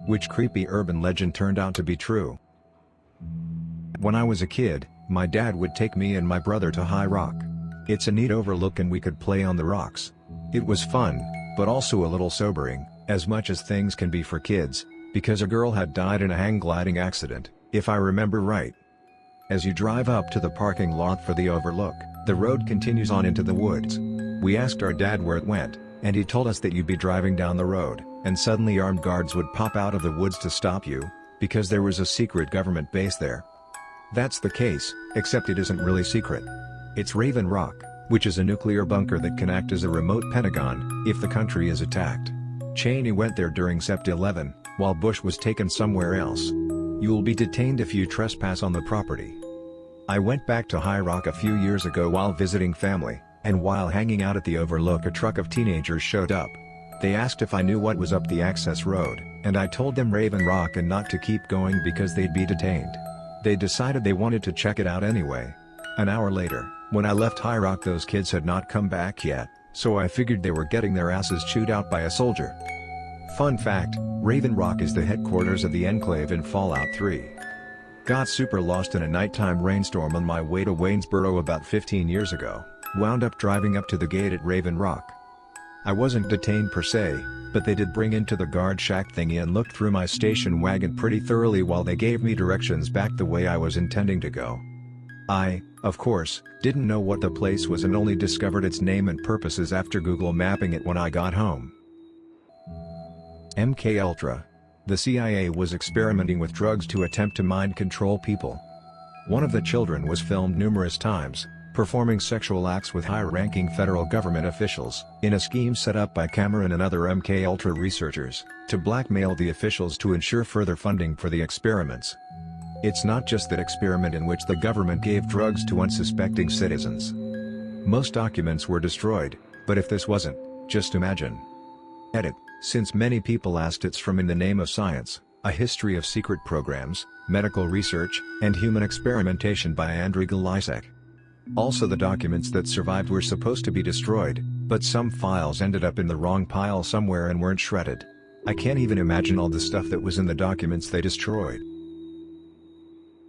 Which creepy urban legend turned out to be true? When I was a kid, my dad would take me and my brother to High Rock. It's a neat overlook and we could play on the rocks. It was fun, but also a little sobering, as much as things can be for kids, because a girl had died in a hang gliding accident, if I remember right. As you drive up to the parking lot for the overlook, the road continues on into the woods. We asked our dad where it went, and he told us that you'd be driving down the road, and suddenly armed guards would pop out of the woods to stop you, because there was a secret government base there. That's the case, except it isn't really secret. It's Raven Rock, which is a nuclear bunker that can act as a remote Pentagon, if the country is attacked. Cheney went there during Sept 11, while Bush was taken somewhere else. You'll be detained if you trespass on the property. I went back to High Rock a few years ago while visiting family, and while hanging out at the overlook a truck of teenagers showed up. They asked if I knew what was up the access road, and I told them Raven Rock and not to keep going because they'd be detained. They decided they wanted to check it out anyway. An hour later, when I left High Rock, those kids had not come back yet, so I figured they were getting their asses chewed out by a soldier. Fun fact, Raven Rock is the headquarters of the Enclave in Fallout 3. Got super lost in a nighttime rainstorm on my way to Waynesboro about 15 years ago, wound up driving up to the gate at Raven Rock. I wasn't detained per se, but they did bring into the guard shack thingy and looked through my station wagon pretty thoroughly while they gave me directions back the way I was intending to go. I, of course, didn't know what the place was and only discovered its name and purposes after Google mapping it when I got home. MKULTRA. The CIA was experimenting with drugs to attempt to mind control people. One of the children was filmed numerous times, performing sexual acts with high-ranking federal government officials, in a scheme set up by Cameron and other MKUltra researchers, to blackmail the officials to ensure further funding for the experiments. It's not just that experiment in which the government gave drugs to unsuspecting citizens. Most documents were destroyed, but if this wasn't, just imagine. Edit. Since many people asked, it's from In the Name of Science, A History of Secret Programs, Medical Research, and Human Experimentation by Andrei Galisek. Also, the documents that survived were supposed to be destroyed, but some files ended up in the wrong pile somewhere and weren't shredded. I can't even imagine all the stuff that was in the documents they destroyed.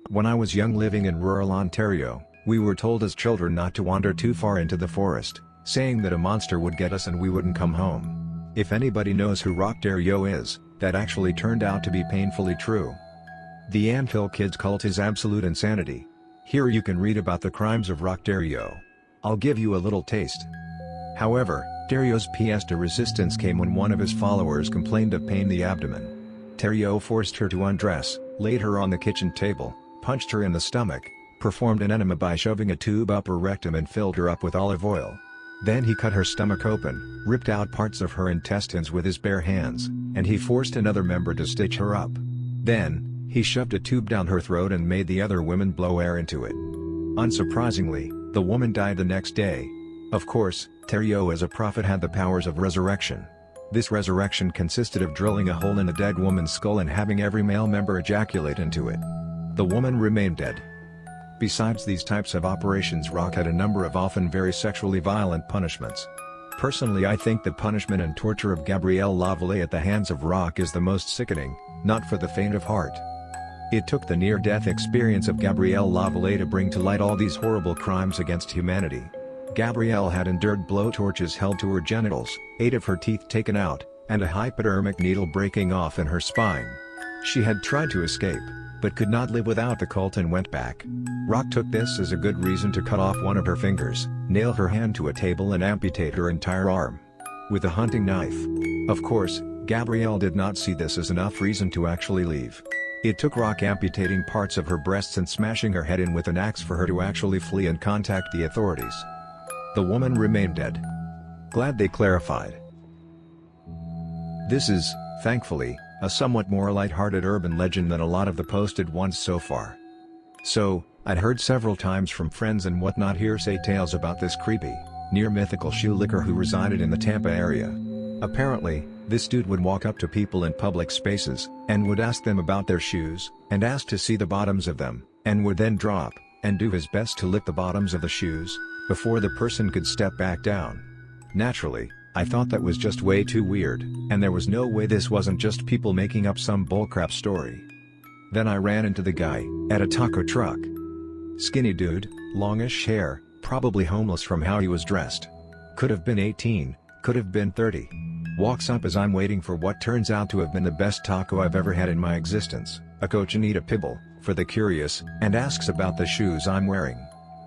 When I was young living in rural Ontario, we were told as children not to wander too far into the forest, saying that a monster would get us and we wouldn't come home. If anybody knows who Rockdario is, that actually turned out to be painfully true. The TheAnthillKids cult is absolute insanity. Here you can read about the crimes of Rockdario. I'll give you a little taste. However, Dario's pièce de resistance came when one of his followers complained of pain in the abdomen. Dario forced her to undress, laid her on the kitchen table, punched her in the stomach, performed an enema by shoving a tube up her rectum and filled her up with olive oil. Then he cut her stomach open, ripped out parts of her intestines with his bare hands, and he forced another member to stitch her up. Then, he shoved a tube down her throat and made the other women blow air into it. Unsurprisingly, the woman died the next day. Of course, Dario as a prophet had the powers of resurrection. This resurrection consisted of drilling a hole in a dead woman's skull and having every male member ejaculate into it. The woman remained dead. Besides these types of operations, Rock had a number of often very sexually violent punishments. Personally, I think the punishment and torture of Gabrielle Lavallee at the hands of Rock is the most sickening, not for the faint of heart. It took the near-death experience of Gabrielle Lavallee to bring to light all these horrible crimes against humanity. Gabrielle had endured blowtorches held to her genitals, 8 of her teeth taken out, and a hypodermic needle breaking off in her spine. She had tried to escape, but could not live without the cult and went back. Rock took this as a good reason to cut off one of her fingers, nail her hand to a table and amputate her entire arm with a hunting knife. Of course, Gabrielle did not see this as enough reason to actually leave. It took Rock amputating parts of her breasts and smashing her head in with an axe for her to actually flee and contact the authorities. The woman remained dead. Glad they clarified. This is, thankfully, a somewhat more light-hearted urban legend than a lot of the posted ones so far. So, I'd heard several times from friends and whatnot hearsay tales about this creepy, near-mythical shoe licker who resided in the Tampa area. Apparently, this dude would walk up to people in public spaces, and would ask them about their shoes, and ask to see the bottoms of them, and would then drop, and do his best to lick the bottoms of the shoes, before the person could step back down. Naturally, I thought that was just way too weird, and there was no way this wasn't just people making up some bullcrap story. Then I ran into the guy, at a taco truck. Skinny dude, longish hair, probably homeless from how he was dressed. Could have been 18, could have been 30. Walks up as I'm waiting for what turns out to have been the best taco I've ever had in my existence, a cochinita pibil, for the curious, and asks about the shoes I'm wearing.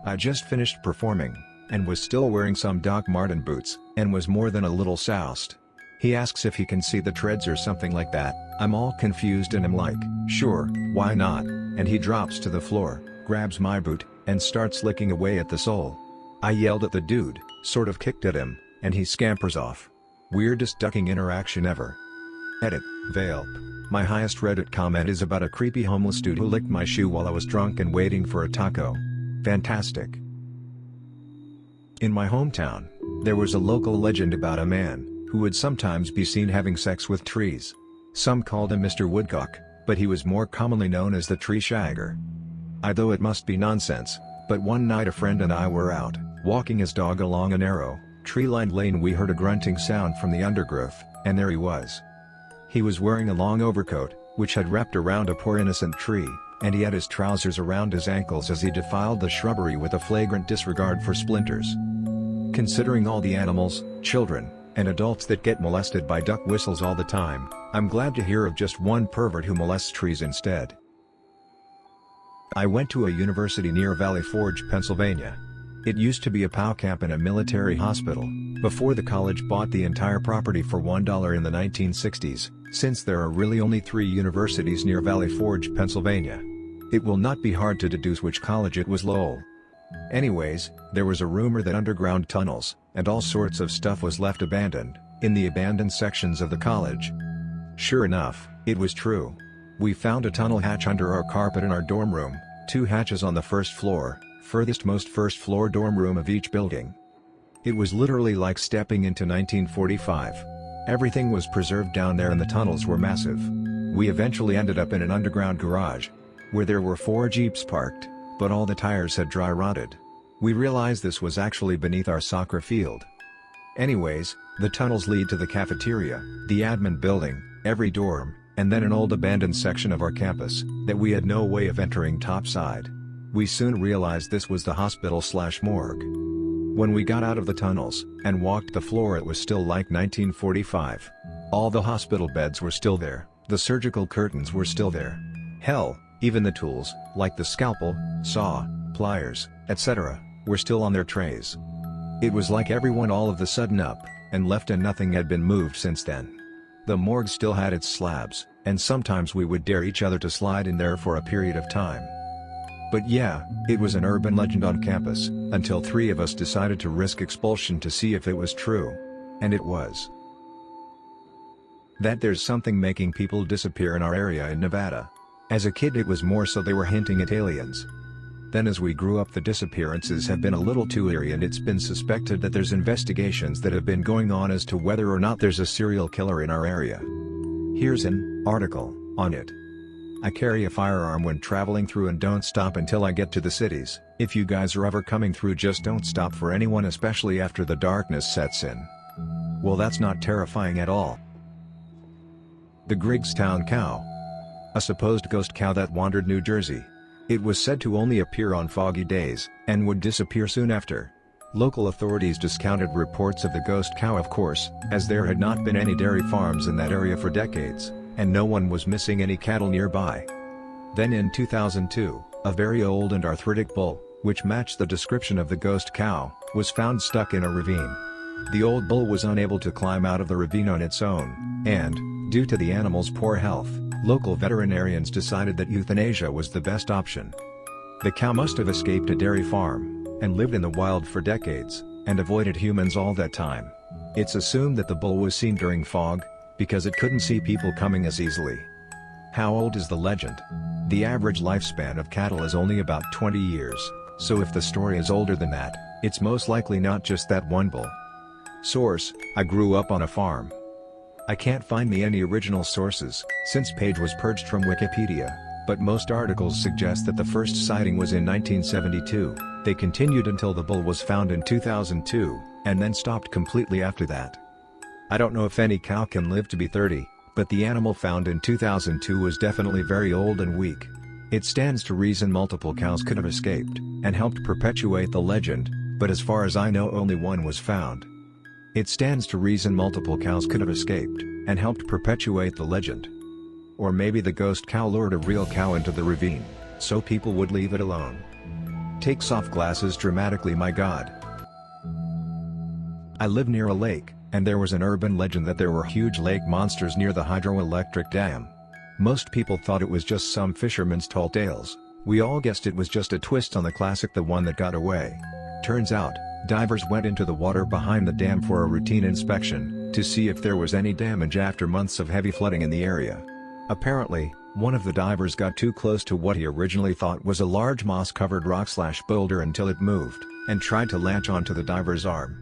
I just finished performing, and was still wearing some Doc Marten boots, and was more than a little soused. He asks if he can see the treads or something like that. I'm all confused and am like, sure, why not, and he drops to the floor, grabs my boot, and starts licking away at the sole. I yelled at the dude, sort of kicked at him, and he scampers off. Weirdest ducking interaction ever. Edit, Veil. My highest Reddit comment is about a creepy homeless dude who licked my shoe while I was drunk and waiting for a taco. Fantastic. In my hometown, there was a local legend about a man who would sometimes be seen having sex with trees. Some called him Mr. Woodcock, but he was more commonly known as the Tree Shagger. I know it must be nonsense, but one night a friend and I were out, walking his dog along a narrow, tree-lined lane. We heard a grunting sound from the undergrowth, and there he was. He was wearing a long overcoat, which had wrapped around a poor innocent tree, and he had his trousers around his ankles as he defiled the shrubbery with a flagrant disregard for splinters. Considering all the animals, children, and adults that get molested by duck whistles all the time, I'm glad to hear of just one pervert who molests trees instead. I went to a university near Valley Forge, Pennsylvania. It used to be a POW camp and a military hospital, before the college bought the entire property for $1 in the 1960s, since there are really only 3 universities near Valley Forge, Pennsylvania. It will not be hard to deduce which college it was. Lol. Anyways, there was a rumor that underground tunnels, and all sorts of stuff was left abandoned, in the abandoned sections of the college. Sure enough, it was true. We found a tunnel hatch under our carpet in our dorm room, 2 hatches on the first floor, furthest most first floor dorm room of each building. It was literally like stepping into 1945. Everything was preserved down there and the tunnels were massive. We eventually ended up in an underground garage, where there were 4 Jeeps parked, but all the tires had dry rotted. We realized this was actually beneath our soccer field. Anyways, the tunnels lead to the cafeteria, the admin building, every dorm, and then an old abandoned section of our campus, that we had no way of entering topside. We soon realized this was the hospital/morgue. When we got out of the tunnels, and walked the floor, it was still like 1945. All the hospital beds were still there, the surgical curtains were still there. Hell, even the tools, like the scalpel, saw, pliers, etc., were still on their trays. It was like everyone all of the sudden up, and left, and nothing had been moved since then. The morgue still had its slabs, and sometimes we would dare each other to slide in there for a period of time. But yeah, it was an urban legend on campus, until 3 of us decided to risk expulsion to see if it was true. And it was. That there's something making people disappear in our area in Nevada. As a kid it was more so they were hinting at aliens. Then as we grew up, the disappearances have been a little too eerie, and it's been suspected that there's investigations that have been going on as to whether or not there's a serial killer in our area. Here's an article on it. I carry a firearm when traveling through and don't stop until I get to the cities. If you guys are ever coming through, just don't stop for anyone, especially after the darkness sets in. Well, that's not terrifying at all. The Griggstown Cow. A supposed ghost cow that wandered New Jersey. It was said to only appear on foggy days, and would disappear soon after. Local authorities discounted reports of the ghost cow, of course, as there had not been any dairy farms in that area for decades, and no one was missing any cattle nearby. Then in 2002, a very old and arthritic bull, which matched the description of the ghost cow, was found stuck in a ravine. The old bull was unable to climb out of the ravine on its own, and, due to the animal's poor health, local veterinarians decided that euthanasia was the best option. The cow must have escaped a dairy farm, and lived in the wild for decades, and avoided humans all that time. It's assumed that the bull was seen during fog, because it couldn't see people coming as easily. How old is the legend? The average lifespan of cattle is only about 20 years, so if the story is older than that, it's most likely not just that one bull. Source: I grew up on a farm. I can't find me any original sources, since page was purged from Wikipedia, but most articles suggest that the first sighting was in 1972, they continued until the bull was found in 2002, and then stopped completely after that. I don't know if any cow can live to be 30, but the animal found in 2002 was definitely very old and weak. It stands to reason multiple cows could have escaped, and helped perpetuate the legend, but as far as I know only one was found. It stands to reason multiple cows could have escaped, and helped perpetuate the legend. Or maybe the ghost cow lured a real cow into the ravine, so people would leave it alone. Takes off glasses dramatically, my god. I live near a lake, and there was an urban legend that there were huge lake monsters near the hydroelectric dam. Most people thought it was just some fisherman's tall tales. We all guessed it was just a twist on the classic The One That Got Away. Turns out, divers went into the water behind the dam for a routine inspection, to see if there was any damage after months of heavy flooding in the area. Apparently, one of the divers got too close to what he originally thought was a large moss-covered rock/boulder until it moved, and tried to latch onto the diver's arm.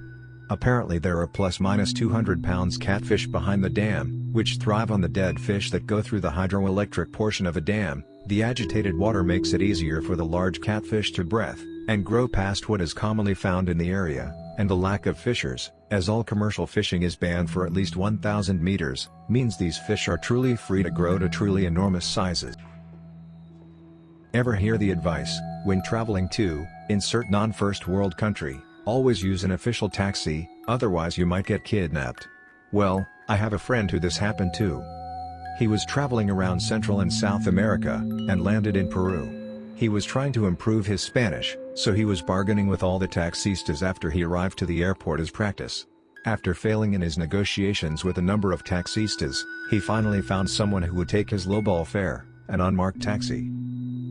Apparently there are plus/minus 200 pounds catfish behind the dam, which thrive on the dead fish that go through the hydroelectric portion of a dam. The agitated water makes it easier for the large catfish to breathe, and grow past what is commonly found in the area, and the lack of fishers, as all commercial fishing is banned for at least 1,000 meters, means these fish are truly free to grow to truly enormous sizes. Ever hear the advice, when traveling to, insert non-first world country, always use an official taxi, otherwise you might get kidnapped? Well, I have a friend who this happened to. He was traveling around Central and South America, and landed in Peru. He was trying to improve his Spanish, so he was bargaining with all the taxistas after he arrived to the airport as practice. After failing in his negotiations with a number of taxistas, he finally found someone who would take his lowball fare, an unmarked taxi.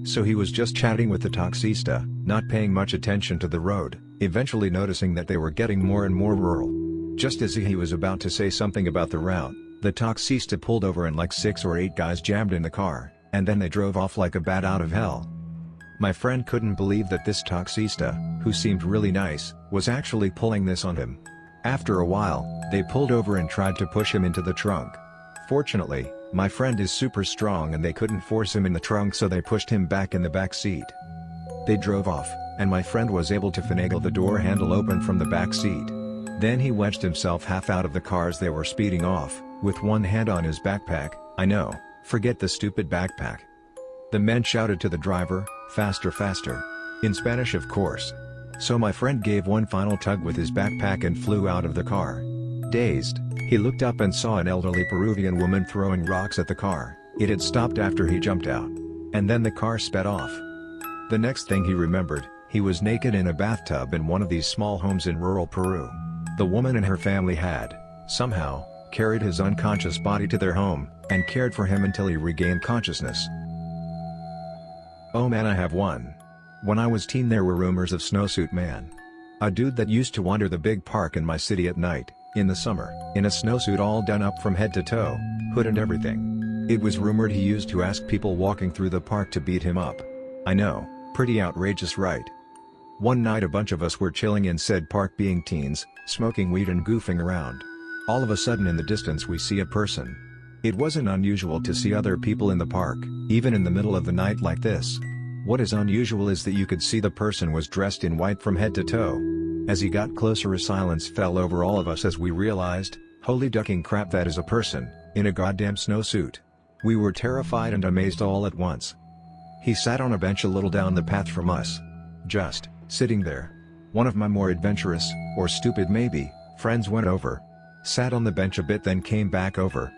So he was just chatting with the taxista, not paying much attention to the road, eventually noticing that they were getting more and more rural. Just as he was about to say something about the route, the taxista pulled over and like 6 or 8 guys jammed in the car, and then they drove off like a bat out of hell. My friend couldn't believe that this taxista, who seemed really nice, was actually pulling this on him. After a while, they pulled over and tried to push him into the trunk. Fortunately, my friend is super strong and they couldn't force him in the trunk, so they pushed him back in the back seat. They drove off, and my friend was able to finagle the door handle open from the back seat. Then he wedged himself half out of the car as they were speeding off, with one hand on his backpack. I know, forget the stupid backpack. The men shouted to the driver, "Faster, faster." In Spanish, of course. So my friend gave one final tug with his backpack and flew out of the car. Dazed, he looked up and saw an elderly Peruvian woman throwing rocks at the car. It had stopped after he jumped out. And then the car sped off. The next thing he remembered, he was naked in a bathtub in one of these small homes in rural Peru. The woman and her family had, somehow, carried his unconscious body to their home, and cared for him until he regained consciousness. Oh man, I have one. When I was teen there were rumors of Snowsuit Man. A dude that used to wander the big park in my city at night, in the summer, in a snowsuit all done up from head to toe, hood and everything. It was rumored he used to ask people walking through the park to beat him up. I know, pretty outrageous, right? One night a bunch of us were chilling in said park being teens, smoking weed and goofing around. All of a sudden in the distance we see a person. It wasn't unusual to see other people in the park, even in the middle of the night like this. What is unusual is that you could see the person was dressed in white from head to toe. As he got closer a silence fell over all of us as we realized, holy ducking crap, that is a person, in a goddamn snowsuit. We were terrified and amazed all at once. He sat on a bench a little down the path from us. Just sitting there. One of my more adventurous, or stupid maybe, friends went over. Sat on the bench a bit, then came back over.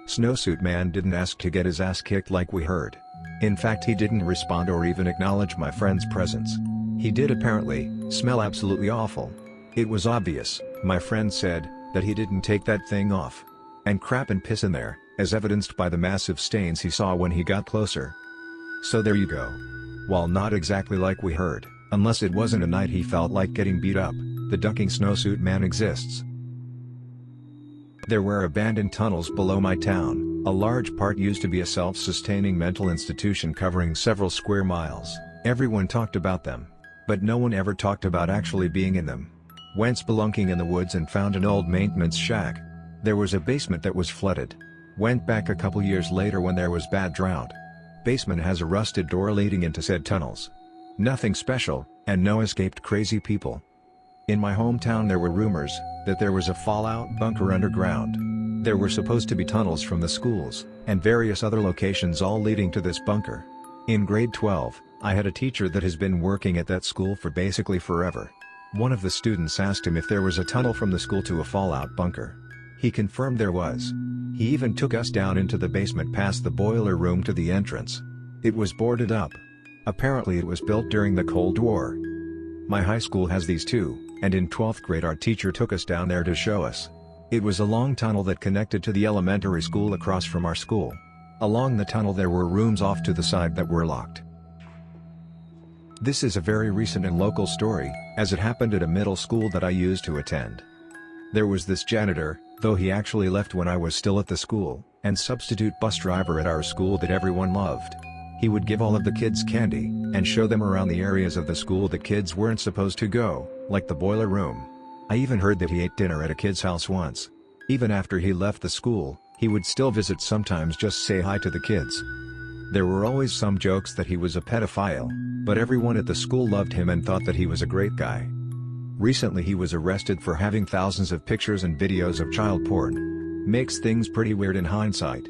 Snowsuit Man didn't ask to get his ass kicked like we heard. In fact, he didn't respond or even acknowledge my friend's presence. He did apparently smell absolutely awful. It was obvious, my friend said, that he didn't take that thing off. And crap and piss in there, as evidenced by the massive stains he saw when he got closer. So there you go. While not exactly like we heard, unless it wasn't a night he felt like getting beat up, the ducking Snowsuit Man exists. There were abandoned tunnels below my town. A large part used to be a self-sustaining mental institution covering several square miles. Everyone talked about them, but no one ever talked about actually being in them. Went spelunking in the woods and found an old maintenance shack. There was a basement that was flooded. Went back a couple years later when there was bad drought. Basement has a rusted door leading into said tunnels. Nothing special, and no escaped crazy people. In my hometown there were rumors that there was a fallout bunker underground. There were supposed to be tunnels from the schools, and various other locations all leading to this bunker. In grade 12, I had a teacher that has been working at that school for basically forever. One of the students asked him if there was a tunnel from the school to a fallout bunker. He confirmed there was. He even took us down into the basement past the boiler room to the entrance. It was boarded up. Apparently it was built during the Cold War. My high school has these too, and in 12th grade our teacher took us down there to show us. It was a long tunnel that connected to the elementary school across from our school. Along the tunnel there were rooms off to the side that were locked. This is a very recent and local story, as it happened at a middle school that I used to attend. There was this janitor, though he actually left when I was still at the school, and substitute bus driver at our school that everyone loved. He would give all of the kids candy, and show them around the areas of the school that kids weren't supposed to go, like the boiler room. I even heard that he ate dinner at a kid's house once. Even after he left the school, he would still visit, sometimes just say hi to the kids. There were always some jokes that he was a pedophile, but everyone at the school loved him and thought that he was a great guy. Recently he was arrested for having thousands of pictures and videos of child porn. Makes things pretty weird in hindsight.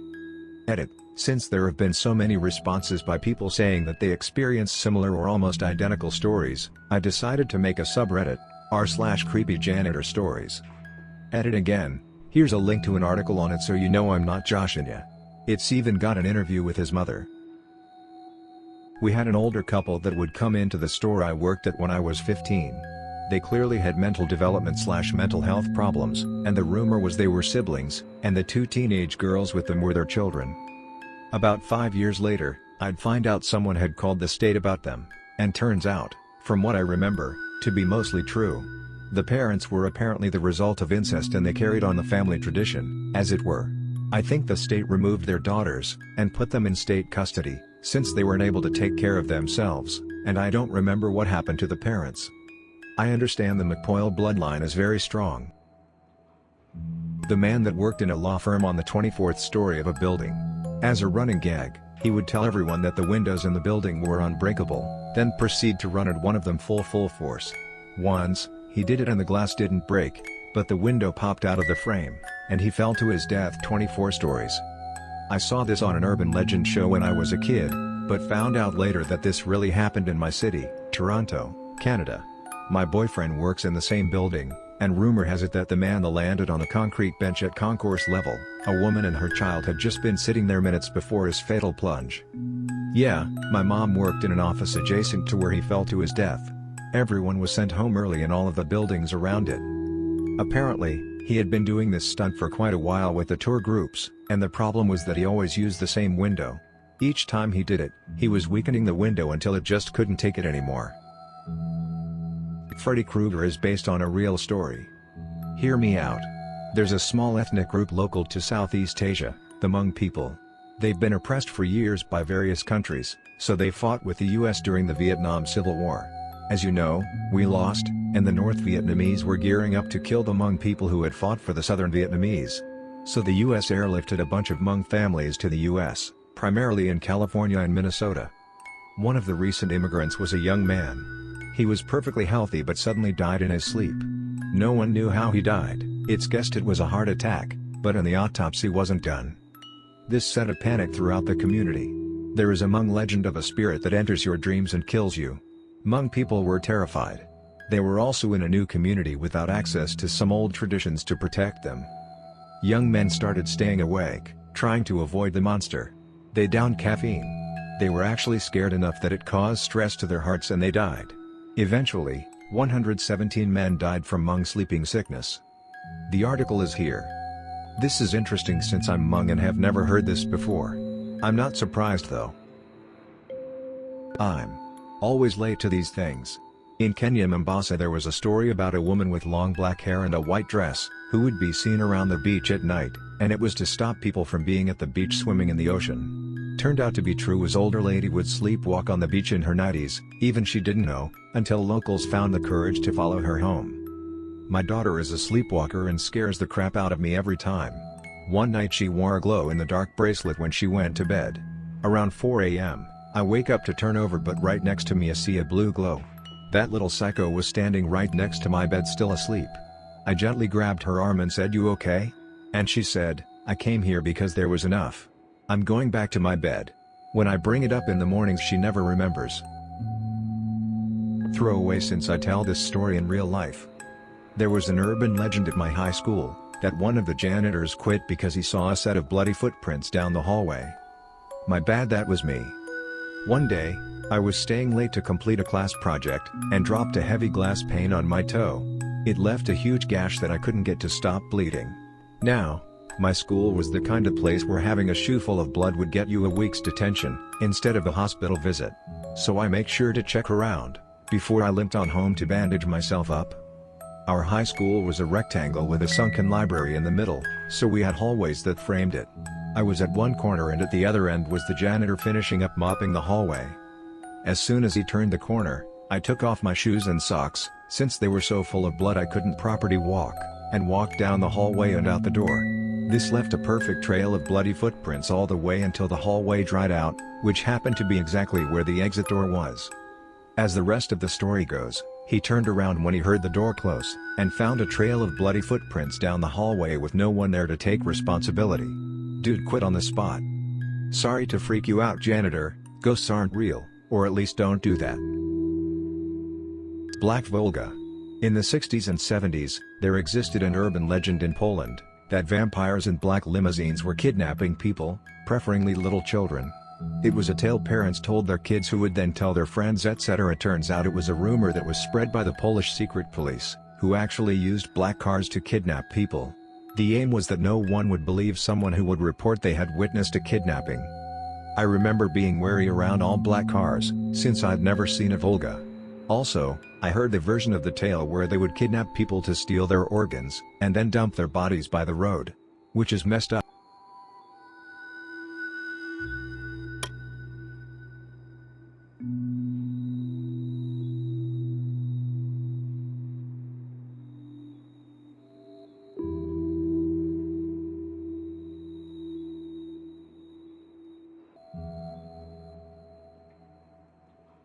Edit. Since there have been so many responses by people saying that they experienced similar or almost identical stories, I decided to make a subreddit, r/creepyjanitorstories. Edit again. Here's a link to an article on it so you know I'm not joshing ya. It's even got an interview with his mother. We had an older couple that would come into the store I worked at when I was 15. They clearly had mental development/mental health problems, and the rumor was they were siblings, and the two teenage girls with them were their children. About 5 years later, I'd find out someone had called the state about them, and turns out, from what I remember, to be mostly true. The parents were apparently the result of incest and they carried on the family tradition, as it were. I think the state removed their daughters, and put them in state custody, since they weren't able to take care of themselves, and I don't remember what happened to the parents. I understand the McPoyle bloodline is very strong. The man that worked in a law firm on the 24th story of a building. As a running gag, he would tell everyone that the windows in the building were unbreakable, then proceed to run at one of them full force. Once, he did it and the glass didn't break, but the window popped out of the frame, and he fell to his death 24 stories. I saw this on an urban legend show when I was a kid, but found out later that this really happened in my city, Toronto, Canada. My boyfriend works in the same building, and rumor has it that the man that landed on a concrete bench at concourse level, a woman and her child had just been sitting there minutes before his fatal plunge. Yeah, my mom worked in an office adjacent to where he fell to his death. Everyone was sent home early in all of the buildings around it. Apparently, he had been doing this stunt for quite a while with the tour groups, and the problem was that he always used the same window. Each time he did it, he was weakening the window until it just couldn't take it anymore. Freddy Krueger is based on a real story. Hear me out. There's a small ethnic group local to Southeast Asia, the Hmong people. They've been oppressed for years by various countries, so they fought with the US during the Vietnam Civil War. As you know, we lost, and the North Vietnamese were gearing up to kill the Hmong people who had fought for the Southern Vietnamese. So the US airlifted a bunch of Hmong families to the US, primarily in California and Minnesota. One of the recent immigrants was a young man. He was perfectly healthy but suddenly died in his sleep. No one knew how he died. It's guessed it was a heart attack, but an autopsy wasn't done. This set a panic throughout the community. There is a Hmong legend of a spirit that enters your dreams and kills you. Hmong people were terrified. They were also in a new community without access to some old traditions to protect them. Young men started staying awake, trying to avoid the monster. They downed caffeine. They were actually scared enough that it caused stress to their hearts and they died. Eventually, 117 men died from Hmong sleeping sickness. The article is here. This is interesting since I'm Hmong and have never heard this before. I'm not surprised though. I'm always late to these things. In Kenya, Mombasa, there was a story about a woman with long black hair and a white dress, who would be seen around the beach at night, and it was to stop people from being at the beach swimming in the ocean. Turned out to be true, as older lady would sleepwalk on the beach in her 90s, even she didn't know, until locals found the courage to follow her home. My daughter is a sleepwalker and scares the crap out of me every time. One night she wore a glow-in-the-dark bracelet when she went to bed. Around 4 a.m., I wake up to turn over, but right next to me I see a blue glow. That little psycho was standing right next to my bed still asleep. I gently grabbed her arm and said, "You okay?" And she said, "I came here because there was enough. I'm going back to my bed." When I bring it up in the mornings she never remembers. Throwaway since I tell this story in real life. There was an urban legend at my high school, that one of the janitors quit because he saw a set of bloody footprints down the hallway. My bad, that was me. One day, I was staying late to complete a class project, and dropped a heavy glass pane on my toe. It left a huge gash that I couldn't get to stop bleeding. Now, my school was the kind of place where having a shoe full of blood would get you a week's detention, instead of a hospital visit. So I make sure to check around, before I limped on home to bandage myself up. Our high school was a rectangle with a sunken library in the middle, so we had hallways that framed it. I was at one corner and at the other end was the janitor finishing up mopping the hallway. As soon as he turned the corner, I took off my shoes and socks, since they were so full of blood I couldn't properly walk, and walked down the hallway and out the door. This left a perfect trail of bloody footprints all the way until the hallway dried out, which happened to be exactly where the exit door was. As the rest of the story goes, he turned around when he heard the door close, and found a trail of bloody footprints down the hallway with no one there to take responsibility. Dude quit on the spot. Sorry to freak you out, janitor, ghosts aren't real, or at least don't do that. Black Volga. In the 60s and 70s, there existed an urban legend in Poland, that vampires in black limousines were kidnapping people, preferably little children. It was a tale parents told their kids who would then tell their friends, etc. Turns out it was a rumor that was spread by the Polish secret police, who actually used black cars to kidnap people. The aim was that no one would believe someone who would report they had witnessed a kidnapping. I remember being wary around all black cars, since I'd never seen a Volga. Also, I heard the version of the tale where they would kidnap people to steal their organs, and then dump their bodies by the road. Which is messed up.